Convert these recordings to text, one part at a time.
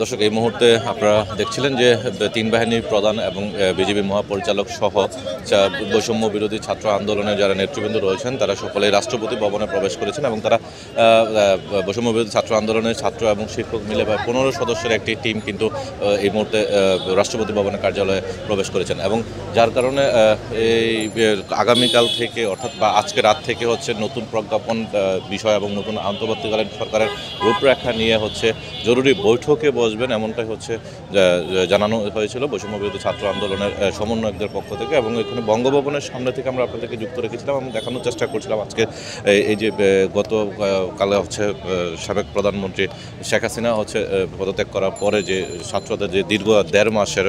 দর্শক, এই মুহূর্তে আপনারা দেখছিলেন যে তিন বাহিনীর প্রধান এবং বিজেপি মহাপরিচালক সহ বৈষম্য বিরোধী ছাত্র আন্দোলনের যারা নেতৃবৃন্দ রয়েছেন তারা সকলেই রাষ্ট্রপতি ভবনে প্রবেশ করেছেন এবং তারা বৈষম্য বিরোধী ছাত্র আন্দোলনের ছাত্র এবং শিক্ষক মিলে 15 সদস্যের একটি টিম কিন্তু এই মুহূর্তে রাষ্ট্রপতি ভবনের কার্যালয়ে প্রবেশ করেছেন এবং যার কারণে এই আগামীকাল থেকে অর্থাৎ বা আজকে রাত থেকে হচ্ছে নতুন প্রজ্ঞাপন বিষয় এবং নতুন অন্তর্বর্তীকালীন সরকারের রূপরেখা নিয়ে হচ্ছে জরুরি বৈঠকে বসবেন এমনটাই হচ্ছে জানানো হয়েছিল বৈষম্য বিরোধী ছাত্র আন্দোলনের সমন্বয়কদের পক্ষ থেকে। এবং এখানে বঙ্গভবনের সামনে থেকে আমরা আপনাদেরকে যুক্ত রেখেছিলাম এবং দেখানোর চেষ্টা করছিলাম আজকে এই যে গতকালে হচ্ছে সাবেক প্রধানমন্ত্রী শেখ হাসিনা হচ্ছে পদত্যাগ করার পরে যে ছাত্রদের যে দীর্ঘ 1.5 মাসের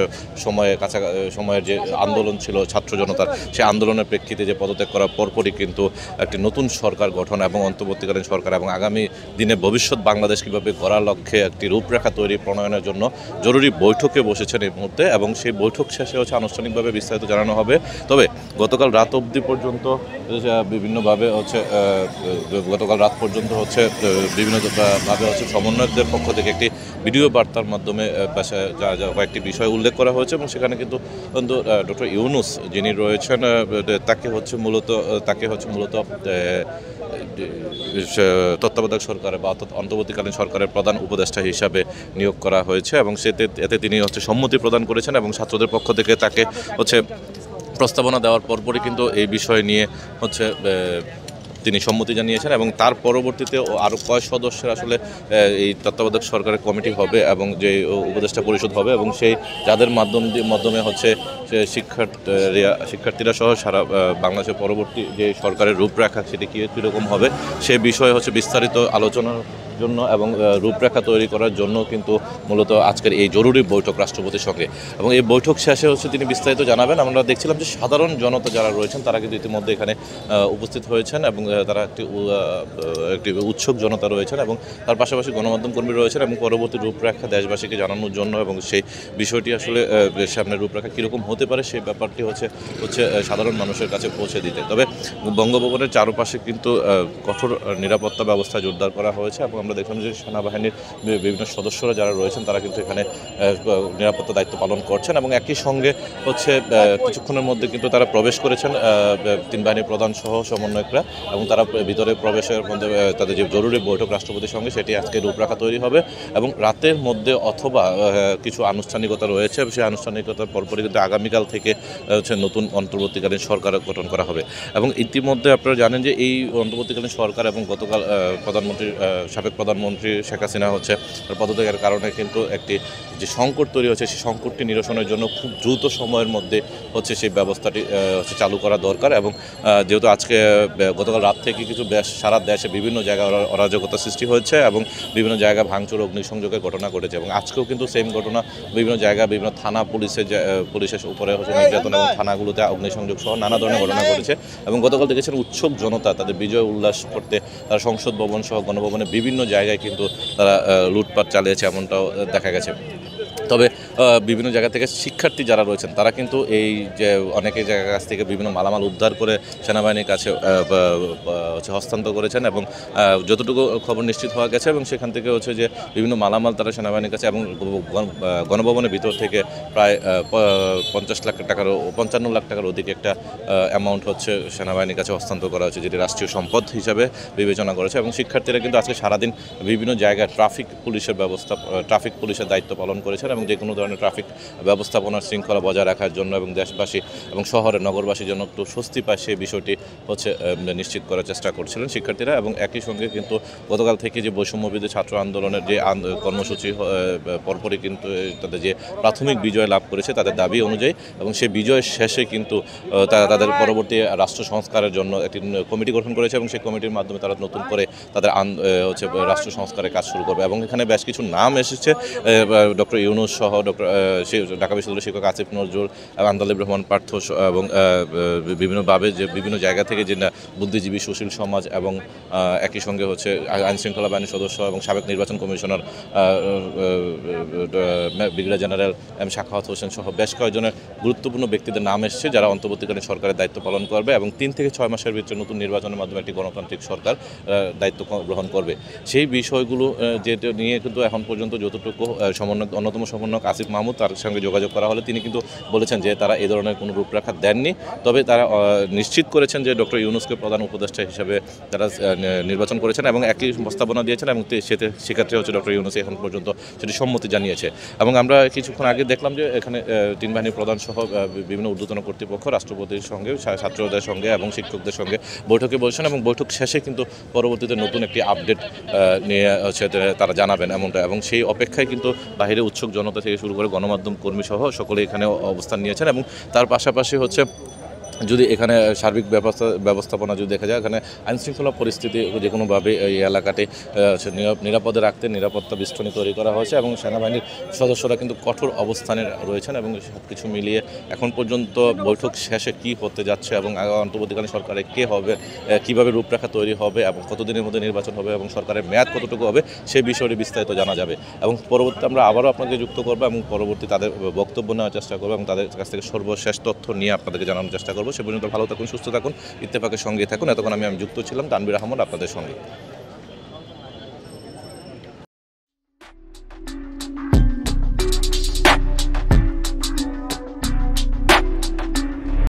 সময়ের যে আন্দোলন ছিল ছাত্র জনতার, সেই আন্দোলনের প্রেক্ষিতে যে পদত্যাগ করার পরপরই কিন্তু একটি নতুন সরকার গঠন এবং অন্তর্বর্তীকালীন সরকার এবং আগামী দিনে ভবিষ্যৎ বাংলাদেশ কীভাবে গড়ার লক্ষ্যে একটি রূপরেখা তৈরি প্রণয়নের জন্য জরুরি বৈঠকে বসেছেন এই মুহূর্তে এবং সেই বৈঠক শেষে হচ্ছে আনুষ্ঠানিকভাবে বিস্তারিত জানানো হবে। তবে গতকাল রাত অবধি পর্যন্ত বিভিন্নভাবে হচ্ছে বিভিন্নভাবে হচ্ছে সমন্বয়কদের পক্ষ থেকে একটি ভিডিও বার্তার মাধ্যমে কয়েকটি বিষয় উল্লেখ করা হয়েছে এবং সেখানে কিন্তু ডক্টর ইউনূস যিনি রয়েছেন তাকে হচ্ছে মূলত তত্ত্বাবধায়ক সরকারের বা অন্তর্বর্তীকালীন সরকারের প্রধান উপদেষ্টা হিসাবে নিয়োগ করা হয়েছে এবং এতে তিনি হচ্ছে সম্মতি প্রদান করেছেন এবং ছাত্রদের পক্ষ থেকে তাকে হচ্ছে প্রস্তাবনা দেওয়ার পরপরই কিন্তু এই বিষয় নিয়ে হচ্ছে তিনি সম্মতি জানিয়েছেন এবং তার পরবর্তীতে আরও কয় সদস্যের আসলে এই তত্ত্বাবধায়ক সরকারের কমিটি হবে এবং যে উপদেষ্টা পরিষদ হবে এবং সেই যাদের মাধ্যমে হচ্ছে শিক্ষার্থীরা সহ সারা বাংলাদেশের পরবর্তী যে সরকারের রূপরেখা সেটি কীরকম হবে সে বিষয়ে হচ্ছে বিস্তারিত আলোচনার জন্য এবং রূপরেখা তৈরি করার জন্য কিন্তু মূলত আজকের এই জরুরি বৈঠক রাষ্ট্রপতির সঙ্গে। এবং এই বৈঠক শেষে হচ্ছে তিনি বিস্তারিত জানাবেন। আমরা দেখছিলাম যে সাধারণ জনতা যারা রয়েছেন তারা কিন্তু ইতিমধ্যে এখানে উপস্থিত হয়েছেন এবং তারা একটি উৎসুক জনতা রয়েছেন এবং তার পাশাপাশি গণমাধ্যম কর্মী রয়েছেন এবং পরবর্তী রূপরেখা দেশবাসীকে জানানোর জন্য এবং সেই বিষয়টি আসলে সামনের রূপরেখা কীরকম হতে পারে সেই ব্যাপারটি হচ্ছে সাধারণ মানুষের কাছে পৌঁছে দিতে। তবে বঙ্গভবনের চারপাশে কিন্তু কঠোর নিরাপত্তা ব্যবস্থা জোরদার করা হয়েছে এবং আমরা দেখলাম যে সেনাবাহিনীর বিভিন্ন সদস্যরা যারা রয়েছেন তারা কিন্তু এখানে নিরাপত্তা দায়িত্ব পালন করছেন এবং একই সঙ্গে হচ্ছে কিছুক্ষণের মধ্যে কিন্তু তারা প্রবেশ করেছেন তিন বাহিনীর প্রধান সহ সমন্বয়করা এবং তারা ভিতরে প্রবেশের মধ্যে তাদের যে জরুরি বৈঠক রাষ্ট্রপতির সঙ্গে সেটি আজকে রূপরেখা তৈরি হবে এবং রাতের মধ্যে অথবা কিছু আনুষ্ঠানিকতা রয়েছে সেই আনুষ্ঠানিকতার পরপরই কিন্তু আগামীকাল থেকে হচ্ছে নতুন অন্তর্বর্তীকালীন সরকার গঠন করা হবে। এবং ইতিমধ্যে আপনারা জানেন যে এই অন্তর্বর্তীকালীন সরকার এবং গতকাল সাবেক প্রধানমন্ত্রী শেখ হাসিনা হচ্ছে পদত্যাগের কারণে কিন্তু একটি যে সংকট তৈরি হচ্ছে সেই সংকটটি নিরসনের জন্য খুব দ্রুত সময়ের মধ্যে হচ্ছে সেই ব্যবস্থাটি হচ্ছে চালু করা দরকার। এবং যেহেতু আজকে গতকাল রাত থেকে কিছু সারা দেশে বিভিন্ন জায়গায় অরাজকতা সৃষ্টি হয়েছে এবং বিভিন্ন জায়গায় ভাঙচুর অগ্নিসংযোগের ঘটনা ঘটেছে এবং আজকেও কিন্তু সেম ঘটনা বিভিন্ন জায়গায় বিভিন্ন থানা পুলিশের উপরে হচ্ছে নির্যাতন এবং থানাগুলোতে অগ্নিসংযোগ সহ নানা ধরনের ঘটনা ঘটেছে এবং গতকাল দেখেছেন উৎসুক জনতা তাদের বিজয় উল্লাস করতে তারা সংসদ ভবন সহ গণভবনে বিভিন্ন জায়গায় কিন্তু তারা লুটপাট চালিয়েছে এমনটাও দেখা গেছে। তবে বিভিন্ন জায়গা থেকে শিক্ষার্থী যারা রয়েছেন তারা কিন্তু এই যে অনেকের জায়গার কাছ থেকে বিভিন্ন মালামাল উদ্ধার করে সেনাবাহিনীর কাছে হচ্ছে হস্তান্তর করেছেন এবং যতটুকু খবর নিশ্চিত হওয়া গেছে এবং সেখান থেকে হচ্ছে যে বিভিন্ন মালামাল তারা সেনাবাহিনীর কাছে এবং গণভবনের ভিতর থেকে প্রায় 55 লাখ টাকার অধিক একটা অ্যামাউন্ট হচ্ছে সেনাবাহিনীর কাছে হস্তান্তর করা হচ্ছে যেটি রাষ্ট্রীয় সম্পদ হিসাবে বিবেচনা করেছে। এবং শিক্ষার্থীরা কিন্তু আজকে সারাদিন বিভিন্ন জায়গায় ট্রাফিক পুলিশের দায়িত্ব পালন করেছেন এবং যে কোনো ধরনের ট্রাফিক ব্যবস্থাপনার শৃঙ্খলা বজায় রাখার জন্য এবং দেশবাসী এবং নগরবাসীর জন্য একটু স্বস্তি পায় সেই বিষয়টি হচ্ছে নিশ্চিত করার চেষ্টা করছিলেন শিক্ষার্থীরা। এবং একই সঙ্গে কিন্তু গতকাল থেকে যে বৈষম্য বিরোধী ছাত্র আন্দোলনের যে কর্মসূচি পরপরই কিন্তু তাদের যে প্রাথমিক বিজয় লাভ করেছে তাদের দাবি অনুযায়ী এবং সেই বিজয়ের শেষে কিন্তু তাদের পরবর্তী রাষ্ট্র সংস্কারের জন্য একটি কমিটি গঠন করেছে এবং সেই কমিটির মাধ্যমে তারা নতুন করে তাদের হচ্ছে রাষ্ট্র সংস্কারের কাজ শুরু করবে। এবং এখানে বেশ কিছু নাম এসেছে ডক্টর ইউনূস ইউনূস সহ ঢাকা বিশ্ববিদ্যালয়ের শিক্ষক আসিফ নজরুল, আন্দালিব রহমান পার্থ এবং বিভিন্নভাবে যে বিভিন্ন জায়গা থেকে যে বুদ্ধিজীবী সুশীল সমাজ এবং একই সঙ্গে হচ্ছে আইনশৃঙ্খলা বাহিনীর সদস্য এবং সাবেক নির্বাচন commissioner brigadier general M Sakhawat Hossain সহ বেশ কয়েকজনের গুরুত্বপূর্ণ ব্যক্তিদের নাম এসেছে যারা অন্তর্বর্তীকালীন সরকারের দায়িত্ব পালন করবে এবং 3 থেকে 6 মাসের ভিতরে নতুন নির্বাচনের মাধ্যমে একটি গণতান্ত্রিক সরকার দায়িত্ব গ্রহণ করবে। সেই বিষয়গুলো যেটা নিয়ে কিন্তু এখন পর্যন্ত যতটুকু অন্যতম সমন্বয়ক আসিফ মাহমুদ, তার সঙ্গে যোগাযোগ করা হলে তিনি কিন্তু বলেছেন যে তারা এই ধরনের কোনো রূপরেখা দেননি, তবে তারা নিশ্চিত করেছেন যে ডক্টর ইউনূসকে প্রধান উপদেষ্টা হিসেবে তারা নির্বাচন করেছেন এবং একই প্রস্তাবনা দিয়েছেন এবং সেক্ষেত্রে হচ্ছে ডক্টর ইউনূস এখন পর্যন্ত সেটি সম্মতি জানিয়েছে। এবং আমরা কিছুক্ষণ আগে দেখলাম যে এখানে 3 বাহিনীর প্রধান সহ বিভিন্ন ঊর্ধ্বতন কর্তৃপক্ষ রাষ্ট্রপতির সঙ্গে, ছাত্রদের সঙ্গে এবং শিক্ষকদের সঙ্গে বৈঠকে বসেন এবং বৈঠক শেষে কিন্তু পরবর্তীতে নতুন একটি আপডেট নিয়ে হচ্ছে তারা জানাবেন এমনটা, এবং সেই অপেক্ষায় কিন্তু বাইরে উৎসুক জনতা থেকে শুরু করে গণমাধ্যম কর্মী সহ সকলে এখানে অবস্থান নিয়েছেন। এবং তার পাশাপাশি হচ্ছে যদি এখানে সার্বিক ব্যবস্থাপনা যদি দেখা যায়, এখানে আইনশৃঙ্খলা পরিস্থিতি যে কোনোভাবে এই এলাকাতে নিরাপদে রাখতে নিরাপত্তা বেষ্টনী তৈরি করা হয়েছে এবং সেনাবাহিনীর সদস্যরা কিন্তু কঠোর অবস্থানে রয়েছেন এবং সব কিছু মিলিয়ে এখন পর্যন্ত বৈঠক শেষে কি হতে যাচ্ছে এবং অন্তর্বর্তীকালীন সরকারে কে হবে, কীভাবে রূপরেখা তৈরি হবে এবং কতদিনের মধ্যে নির্বাচন হবে এবং সরকারের মেয়াদ কতটুকু হবে সেই বিষয়টি বিস্তারিত জানা যাবে। এবং পরবর্তীতে আমরা আবারও আপনাকে যুক্ত করবো এবং পরবর্তী তাদের বক্তব্য নেওয়ার চেষ্টা করবো এবং তাদের কাছ থেকে সর্বশেষ তথ্য নিয়ে আপনাদেরকে জানানোর চেষ্টা করবো। সে পর্যন্ত ভালো থাকুন, সুস্থ থাকুন, ইত্তেফাকের সঙ্গে থাকুন। এতক্ষণ আমি যুক্ত ছিলাম তানভীর আহমদ আপনাদের সঙ্গে।